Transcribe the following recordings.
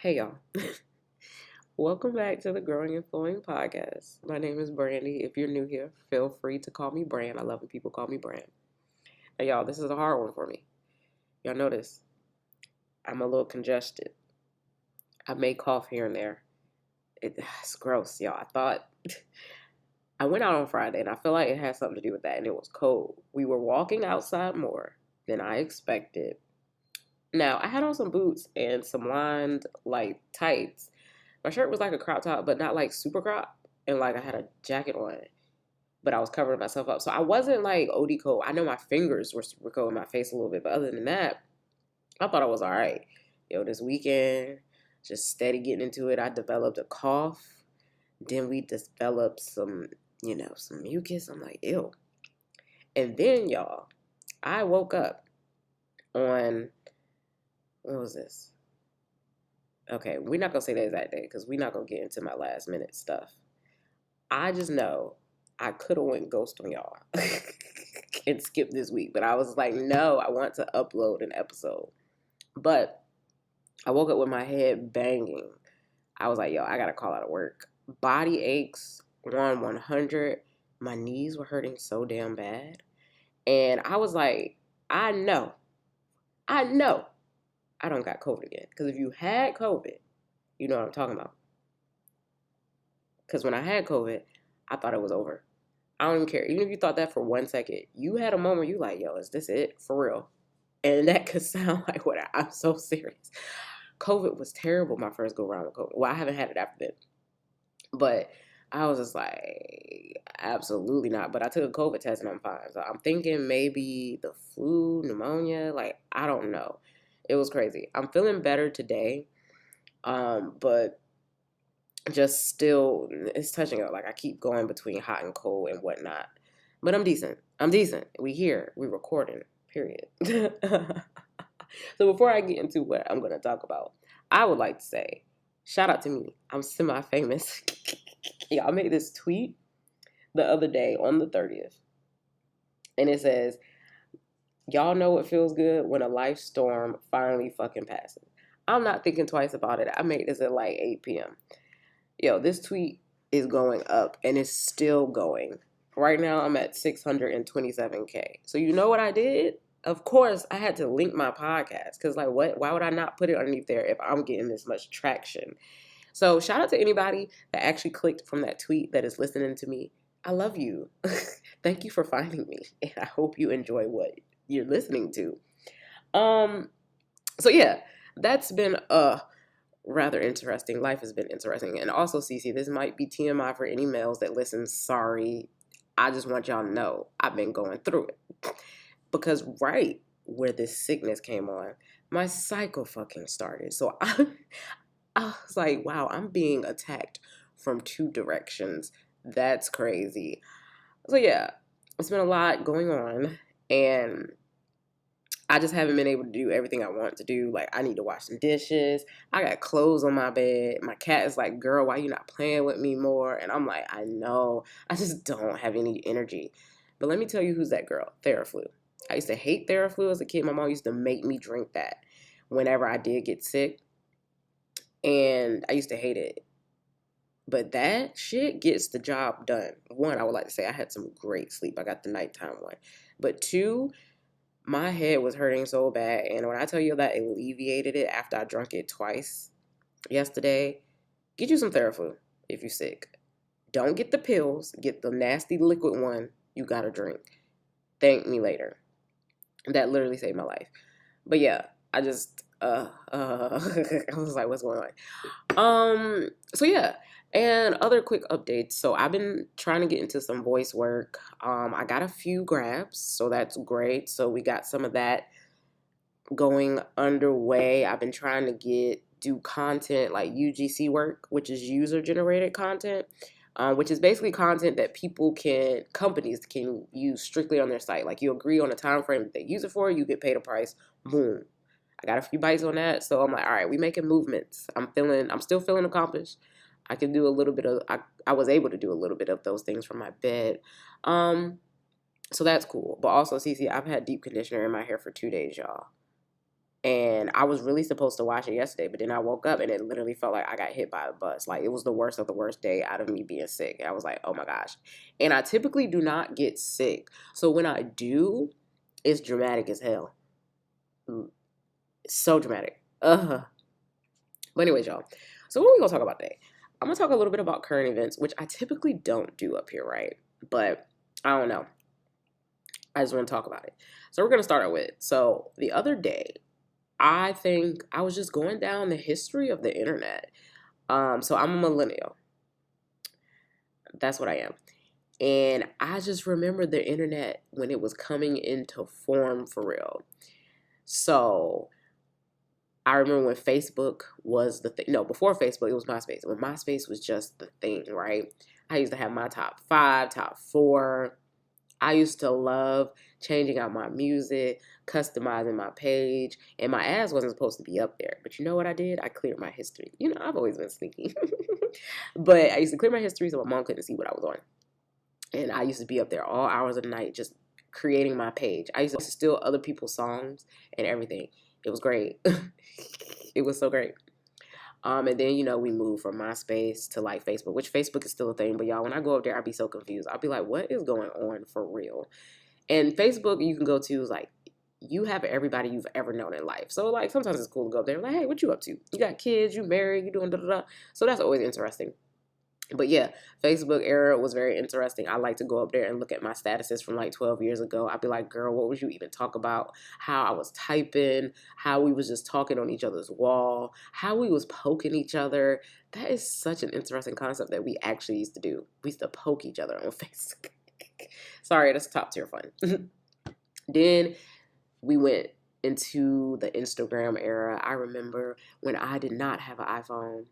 Hey y'all. Welcome back to the Growing and Flowing podcast. My name is Brandy. If you're new here, feel free to call me Brand. I love when people call me Brand. Hey y'all, this is a hard one for me. Y'all notice I'm a little congested. I may cough here and there. It's gross, y'all. I went out on Friday and I feel like it had something to do with that, and it was cold. We were walking outside more than I expected. Now, I had on some boots and some lined like tights. My shirt was like a crop top, but not like super crop. And like I had a jacket on, but I was covering myself up. So I wasn't like OD cold. I know my fingers were cold, my face a little bit, but other than that, I thought I was all right. Yo, this weekend, just steady getting into it. I developed a cough. Then we developed some mucus. I'm like, ew. And then, y'all, I woke up on, what was this? Okay, we're not going to say the exact day because we're not going to get into my last minute stuff. I just know I could have went ghost on y'all and skipped this week, but I was like, no, I want to upload an episode. But I woke up with my head banging. I was like, yo, I got to call out of work. Body aches on 100. My knees were hurting so damn bad. And I was like, I know I don't got COVID again. Because if you had COVID, you know what I'm talking about. Because when I had COVID, I thought it was over. I don't even care. Even if you thought that for 1 second, you had a moment you like, yo, is this it? For real. And that could sound like what I'm so serious. COVID was terrible my first go around with COVID. Well, I haven't had it after that. But I was just like, absolutely not. But I took a COVID test and I'm fine. So I'm thinking maybe the flu, pneumonia, like, I don't know. It was crazy. I'm feeling better today. But just still, it's touching up. Like, I keep going between hot and cold and whatnot. But I'm decent. We here. We recording, period. So before I get into what I'm going to talk about, I would like to say, shout out to me. I'm semi-famous. Yeah, I made this tweet the other day on the 30th. And it says, y'all know it feels good when a life storm finally fucking passes. I'm not thinking twice about it. I made this at like 8 p.m. Yo, this tweet is going up and it's still going. Right now, I'm at 627K. So you know what I did? Of course, I had to link my podcast because, like, what? Why would I not put it underneath there if I'm getting this much traction? So shout out to anybody that actually clicked from that tweet that is listening to me. I love you. Thank you for finding me, and I hope you enjoy what you're listening to. So yeah, that's been rather interesting. Life has been interesting. And also, Cece, this might be TMI for any males that listen. Sorry. I just want y'all to know I've been going through it. Because right where this sickness came on, my cycle fucking started. So I was like, wow, I'm being attacked from two directions. That's crazy. So yeah, it's been a lot going on. And I just haven't been able to do everything I want to do. Like, I need to wash some dishes. I got clothes on my bed. My cat is like, girl, why you not playing with me more? And I'm like, I know. I just don't have any energy. But let me tell you who's that girl, Theraflu. I used to hate Theraflu as a kid. My mom used to make me drink that whenever I did get sick. And I used to hate it. But that shit gets the job done. One, I would like to say I had some great sleep. I got the nighttime one. But two, my head was hurting so bad, and when I tell you that alleviated it after I drank it twice yesterday, get you some Theraflu if you're sick. Don't get the pills. Get the nasty liquid one you gotta drink. Thank me later. That literally saved my life. But yeah, I just, I was like, what's going on? So yeah. And other quick updates. So I've been trying to get into some voice work. I got a few grabs, so that's great. So we got some of that going underway. I've been trying to do content like UGC work, which is user generated content, which is basically content that companies can use strictly on their site. Like, you agree on a time frame that they use it for, you get paid a price. Boom. I got a few bites on that, so I'm like, all right, we making movements. I'm still feeling accomplished. I can do a little bit of, I was able to do a little bit of those things from my bed. So that's cool. But also, Cece, I've had deep conditioner in my hair for 2 days, y'all. And I was really supposed to watch it yesterday, but then I woke up and it literally felt like I got hit by a bus. Like, it was the worst of the worst day out of me being sick. And I was like, oh my gosh. And I typically do not get sick. So when I do, it's dramatic as hell. So dramatic. But anyways, y'all. So what are we going to talk about today? I'm going to talk a little bit about current events, which I typically don't do up here, right? But I don't know. I just want to talk about it. So we're going to start with, so the other day, I think I was just going down the history of the internet. So I'm a millennial. That's what I am. And I just remember the internet when it was coming into form for real. So I remember when Facebook was the thing. No, before Facebook, it was MySpace. When MySpace was just the thing, right? I used to have my top 5, top 4. I used to love changing out my music, customizing my page, and my ass wasn't supposed to be up there. But you know what I did? I cleared my history. You know, I've always been sneaky. But I used to clear my history so my mom couldn't see what I was on. And I used to be up there all hours of the night just creating my page. I used to steal other people's songs and everything. It was great. It was so great. And then, you know, we moved from MySpace to like Facebook, which Facebook is still a thing. But y'all, when I go up there, I'd be so confused. I'll be like, what is going on for real? And Facebook, you can go to, is like, you have everybody you've ever known in life. So like, sometimes it's cool to go up there like, hey, what you up to? You got kids, you married, you doing da-da-da. So that's always interesting. But yeah, Facebook era was very interesting. I like to go up there and look at my statuses from like 12 years ago. I'd be like, girl, what would you even talk about? How I was typing, how we was just talking on each other's wall, how we was poking each other. That is such an interesting concept that we actually used to do. We used to poke each other on Facebook. Sorry, that's top tier fun. Then we went into the Instagram era. I remember when I did not have an iPhone.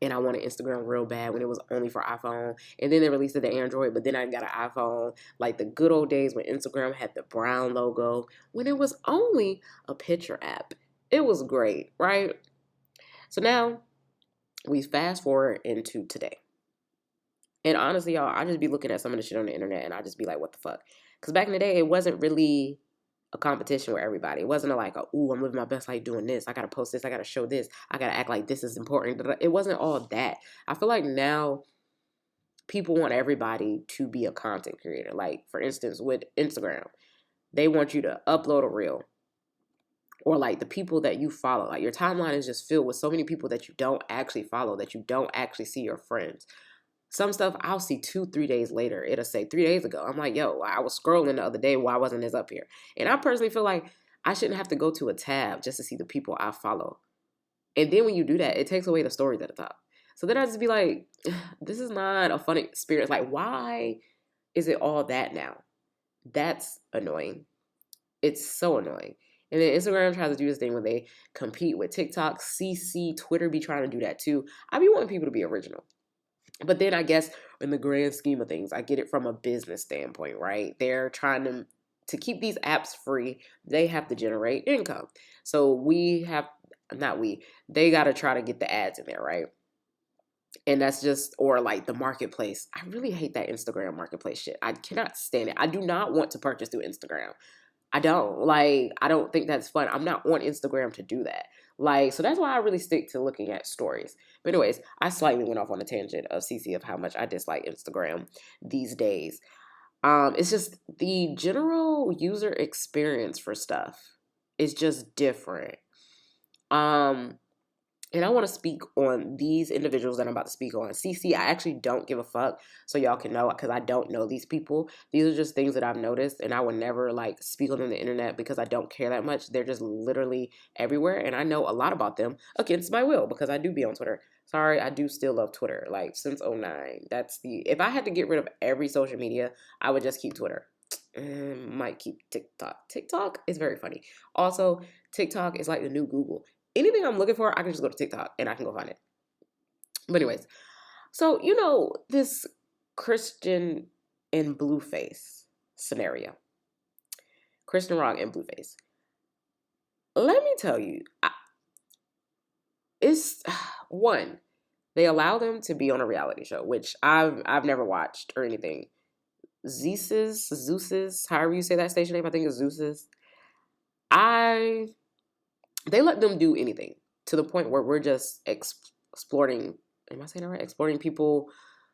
And I wanted Instagram real bad when it was only for iPhone. And then they released it to Android, but then I got an iPhone. Like the good old days when Instagram had the brown logo, when it was only a picture app. It was great, right? So now we fast forward into today. And honestly, y'all, I just be looking at some of the shit on the internet and I just be like, what the fuck? Because back in the day, it wasn't really a competition with everybody. It wasn't ooh, I'm living my best life doing this. I got to post this. I got to show this. I got to act like this is important. It wasn't all that. I feel like now people want everybody to be a content creator. Like, for instance, with Instagram, they want you to upload a reel. Or like the people that you follow. Like your timeline is just filled with so many people that you don't actually follow, that you don't actually see your friends. Some stuff I'll see 2-3 days later. It'll say 3 days ago. I'm like, yo, I was scrolling the other day. Why wasn't this up here? And I personally feel like I shouldn't have to go to a tab just to see the people I follow. And then when you do that, it takes away the stories at the top. So then I just be like, this is not a fun experience. Like, why is it all that now? That's annoying. It's so annoying. And then Instagram tries to do this thing where they compete with TikTok, CC, Twitter be trying to do that too. I be wanting people to be original. But then I guess in the grand scheme of things, I get it from a business standpoint, right? They're trying to keep these apps free. They have to generate income. So they got to try to get the ads in there, right? And that's just, or like the marketplace. I really hate that Instagram marketplace shit. I cannot stand it. I do not want to purchase through Instagram. I don't think that's fun. I'm not on Instagram to do that. Like, so that's why I really stick to looking at stories. But anyways, I slightly went off on a tangent of CC of how much I dislike Instagram these days. It's just the general user experience for stuff is just different. And I want to speak on these individuals that I'm about to speak on. CC, I actually don't give a fuck, so y'all can know, because I don't know these people. These are just things that I've noticed, and I would never, like, speak on them on the internet because I don't care that much. They're just literally everywhere, and I know a lot about them against my will because I do be on Twitter. Sorry, I do still love Twitter, like, since 2009. If I had to get rid of every social media, I would just keep Twitter. Might keep TikTok. TikTok is very funny. Also, TikTok is like the new Google. Anything I'm looking for, I can just go to TikTok and I can go find it. But anyways, so, you know, this Christian and Blueface scenario. Christian Rock and Blueface. Let me tell you, it's one, they allow them to be on a reality show, which I've never watched or anything. Zeus's, however you say that station name, I think it's Zeus's. I they let them do anything to the point where we're just exploring. Am I saying that right? Exploring people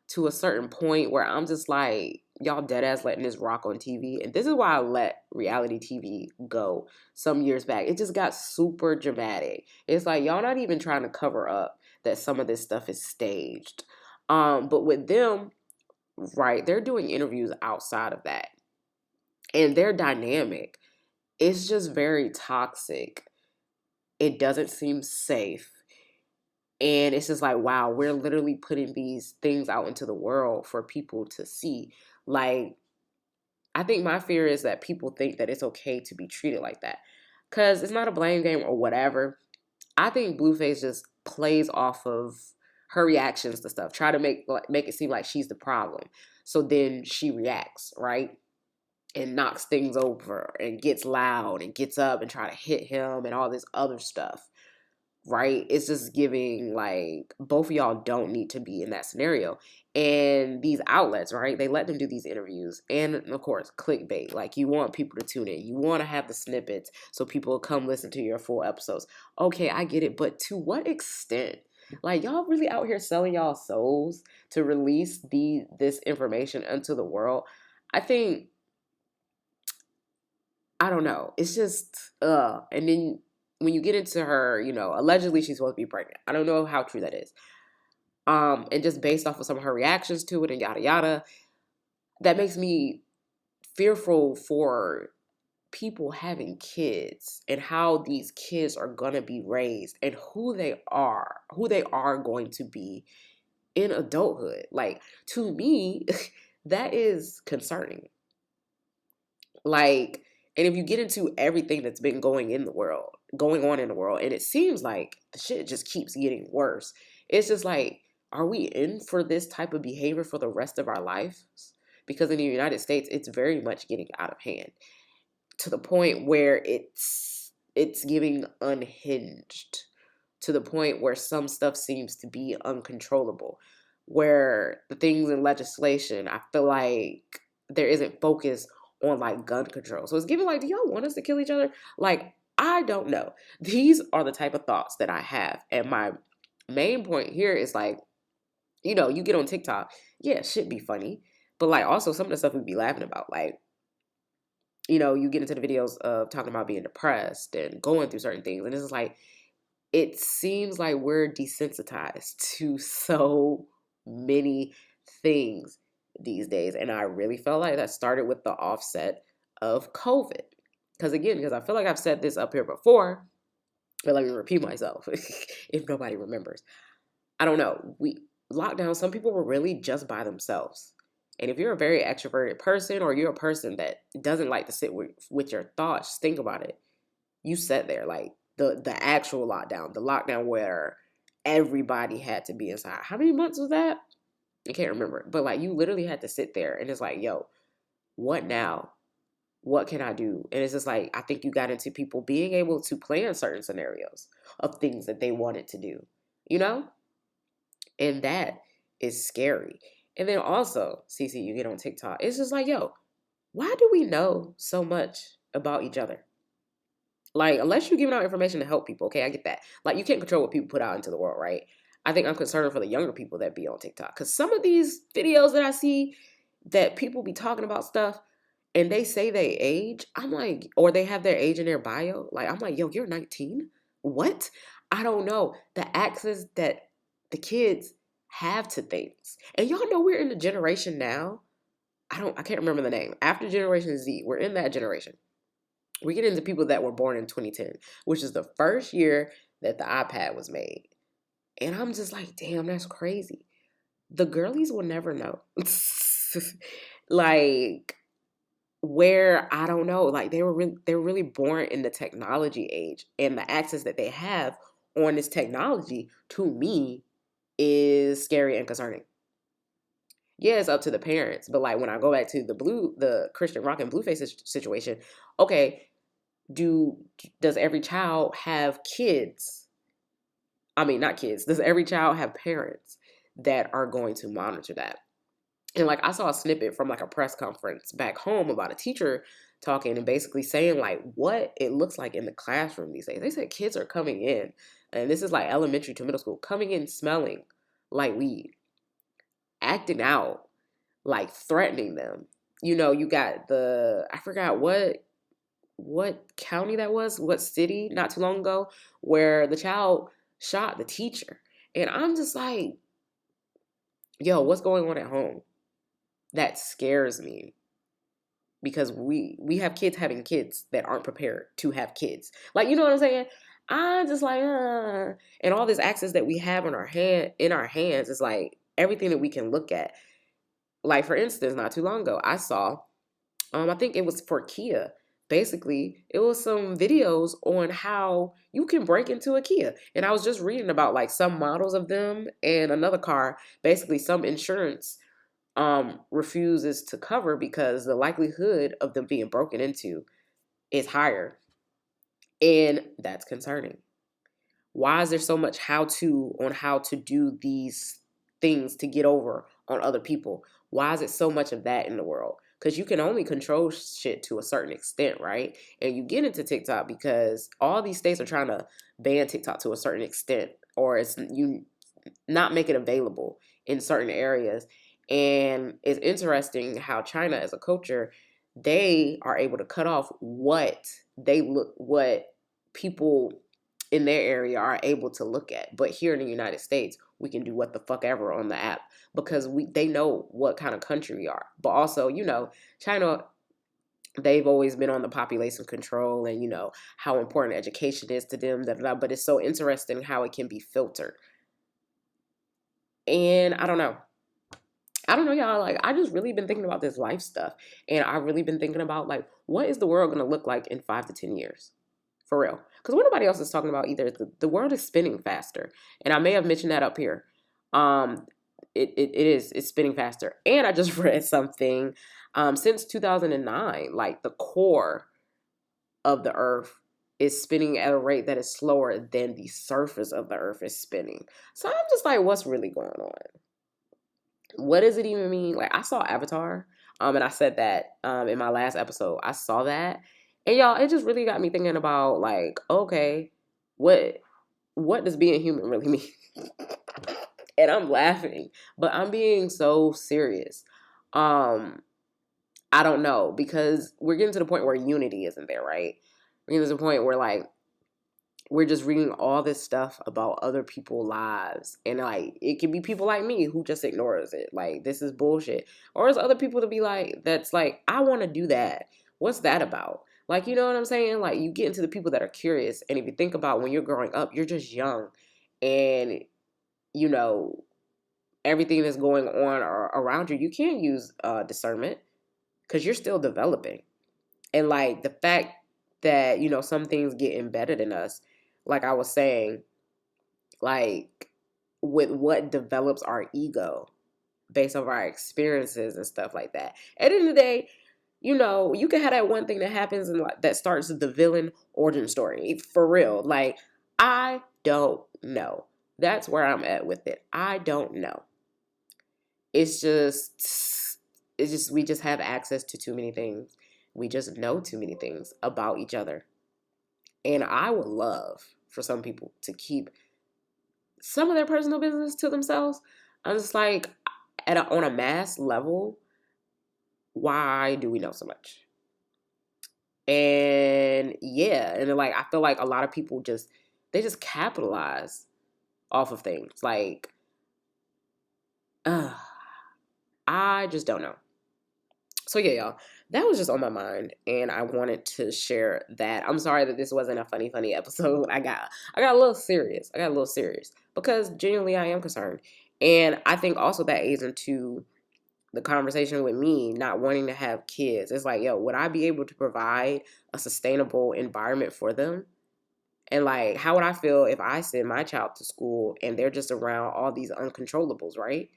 to a certain point where I'm just like, y'all dead ass letting this rock on TV. And this is why I let reality TV go some years back. It just got super dramatic. It's like, y'all not even trying to cover up that some of this stuff is staged. But with them, right, they're doing interviews outside of that. And their dynamic is just very toxic. It doesn't seem safe. And it's just like, wow, we're literally putting these things out into the world for people to see. Like, I think my fear is that people think that it's okay to be treated like that. Because it's not a blame game or whatever. I think Blueface just plays off of her reactions to stuff. Try to make it seem like she's the problem. So then she reacts, right? And knocks things over and gets loud and gets up and try to hit him and all this other stuff. Right? It's just giving like both of y'all don't need to be in that scenario. And these outlets, right? They let them do these interviews. And of course, clickbait. Like you want people to tune in. You want to have the snippets so people will come listen to your full episodes. Okay, I get it. But to what extent? Like y'all really out here selling y'all souls to release this information into the world. I think, I don't know. It's just, and then when you get into her, allegedly she's supposed to be pregnant. I don't know how true that is. And just based off of some of her reactions to it and yada yada, that makes me fearful for people having kids and how these kids are gonna be raised and who they are going to be in adulthood. Like, to me, that is concerning. Like, and if you get into everything that's been going on in the world, and it seems like the shit just keeps getting worse. It's just like, are we in for this type of behavior for the rest of our lives? Because in the United States, it's very much getting out of hand to the point where it's giving unhinged, to the point where some stuff seems to be uncontrollable, where the things in legislation, I feel like there isn't focus on like gun control. So it's giving like, do y'all want us to kill each other? Like, I don't know. These are the type of thoughts that I have. And my main point here is like, you get on TikTok. Yeah, it should be funny. But like also some of the stuff we'd be laughing about. Like, you get into the videos of talking about being depressed and going through certain things. And it's just like, it seems like we're desensitized to so many things these days. And I really felt like that started with the offset of COVID. Because I feel like I've said this up here before, but let me repeat myself if nobody remembers. I don't know. Lockdown, some people were really just by themselves. And if you're a very extroverted person or you're a person that doesn't like to sit with your thoughts, think about it. You sat there like the actual lockdown, the lockdown where everybody had to be inside. How many months was that? I can't remember. But like you literally had to sit there and it's like, yo, what now? What can I do? And it's just like, I think you got into people being able to plan certain scenarios of things that they wanted to do, And that is scary. And then also, Cece, you get on TikTok. It's just like, yo, why do we know so much about each other? Like, unless you're giving out information to help people, okay, I get that. Like, you can't control what people put out into the world, right? I think I'm concerned for the younger people that be on TikTok. Because some of these videos that I see that people be talking about stuff and they say they age, I'm like, or they have their age in their bio. Like, I'm like, yo, you're 19? What? I don't know. The access that the kids have to things. And y'all know we're in the generation now. I can't remember the name. After Generation Z, we're in that generation. We get into people that were born in 2010, which is the first year that the iPad was made. And I'm just like, damn, that's crazy. The girlies will never know. Like, where, I don't know, like they were really born in the technology age, and the access that they have on this technology, to me, is scary and concerning. Yeah, it's up to the parents, but like when I go back to the Christian Rock and Blueface situation, okay, does every child have kids? I mean, not kids. Does every child have parents that are going to monitor that? And like I saw a snippet from like a press conference back home about a teacher talking and basically saying like what it looks like in the classroom these days. They said kids are coming in, and this is like elementary to middle school, coming in smelling like weed, acting out, like threatening them. You know, you got I forgot what county that was, what city not too long ago, where the child shot the teacher. And I'm just like, yo, what's going on at home? That scares me, because we have kids having kids that aren't prepared to have kids. Like, you know what I'm saying? I'm just like, and all this access that we have in our hands is like everything that we can look at. Like, for instance, not too long ago, I saw, I think it was for Kia. Basically, it was some videos on how you can break into a Kia. And I was just reading about like some models of them and another car. Basically, some insurance refuses to cover because the likelihood of them being broken into is higher. And that's concerning. Why is there so much how to on how to do these things to get over on other people? Why is it so much of that in the world? Because you can only control shit to a certain extent, right? And you get into TikTok because all these states are trying to ban TikTok to a certain extent, or it's you not make it available in certain areas. And it's interesting how China as a culture, they are able to cut off what people in their area are able to look at. But here in the United States, we can do what the fuck ever on the app because they know what kind of country we are. But also, you know, China, they've always been on the population control and, you know, how important education is to them. But it's so interesting how it can be filtered. And I don't know, y'all. Like, I just really been thinking about this life stuff. And I've really been thinking about, like, what is the world going to look like in 5 to 10 years? For real. Because what nobody else is talking about either, the world is spinning faster. And I may have mentioned that up here. It's spinning faster. And I just read something, since 2009, like the core of the earth is spinning at a rate that is slower than the surface of the earth is spinning. So I'm just like, what's really going on? What does it even mean? Like, I saw Avatar, and I said that in my last episode. I saw that, and y'all, it just really got me thinking about, like, okay, what does being human really mean? And I'm laughing, but I'm being so serious. I don't know, because we're getting to the point where unity isn't there, right? We're getting to the point where, like, we're just reading all this stuff about other people's lives. And, like, it can be people like me who just ignores it. Like, this is bullshit. Or it's other people to be like, that's like, I want to do that. What's that about? Like, you know what I'm saying? Like, you get into the people that are curious. And if you think about when you're growing up, you're just young. And, you know, everything that's going on around you, you can't use discernment because you're still developing. And, like, the fact that, you know, some things get embedded in us, like I was saying, like, with what develops our ego based on our experiences and stuff like that. At the end of the day, you know, you can have that one thing that happens and that starts the villain origin story. For real. Like, I don't know. That's where I'm at with it. I don't know. It's just we just have access to too many things. We just know too many things about each other. And I would love for some people to keep some of their personal business to themselves. I'm just like, on a mass level, why do we know so much? And yeah, and like, I feel like a lot of people they just capitalize off of things. Like, I just don't know. So yeah, y'all, that was just on my mind, and I wanted to share that. I'm sorry that this wasn't a funny episode. I got a little serious. Because genuinely I am concerned. And I think also that aids into the conversation with me not wanting to have kids. It's like, yo, would I be able to provide a sustainable environment for them? And like, how would I feel if I send my child to school and they're just around all these uncontrollables, right?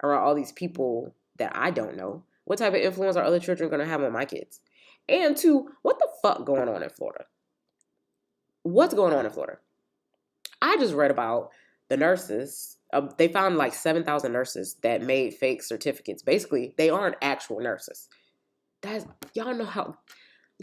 Around all these people that I don't know. What type of influence are other children going to have on my kids? And two, what the fuck going on in Florida? What's going on in Florida? I just read about the nurses. They found like 7,000 nurses that made fake certificates. Basically, they aren't actual nurses. Y'all know how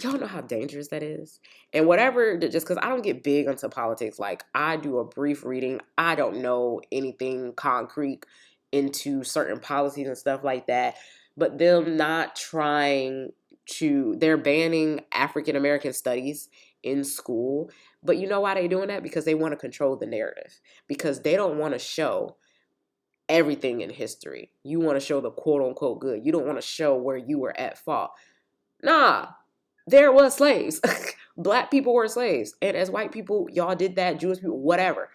Y'all know how dangerous that is. And whatever, just because I don't get big into politics, like I do a brief reading. I don't know anything concrete into certain policies and stuff like that. But them not trying they're banning African American studies in school. But you know why they're doing that? Because they want to control the narrative. Because they don't want to show everything in history. You want to show the quote unquote good. You don't want to show where you were at fault. Nah, there was slaves. Black people were slaves. And as white people, y'all did that. Jewish people, whatever.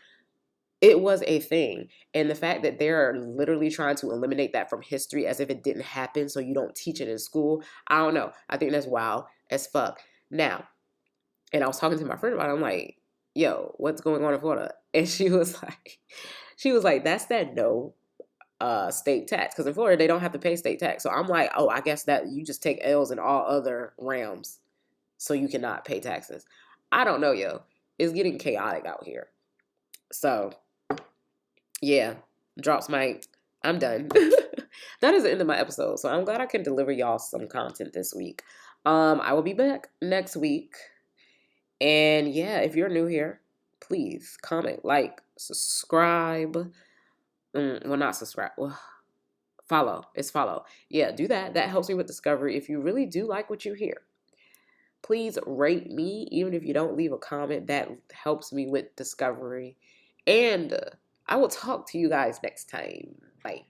It was a thing. And the fact that they're literally trying to eliminate that from history as if it didn't happen so you don't teach it in school, I don't know. I think that's wild as fuck. Now, and I was talking to my friend about it. I'm like, yo, what's going on in Florida? And she was like, that's that no state tax. Because in Florida, they don't have to pay state tax. So I'm like, oh, I guess that you just take L's in all other realms so you cannot pay taxes. I don't know, yo. It's getting chaotic out here. So, yeah, drops mic. I'm done. That is the end of my episode. So I'm glad I can deliver y'all some content this week. I will be back next week. And yeah, if you're new here, please comment, like, subscribe. Well, not subscribe. Well, follow. It's follow. Yeah, do that. That helps me with discovery. If you really do like what you hear, please rate me. Even if you don't leave a comment, that helps me with discovery. And I will talk to you guys next time. Bye.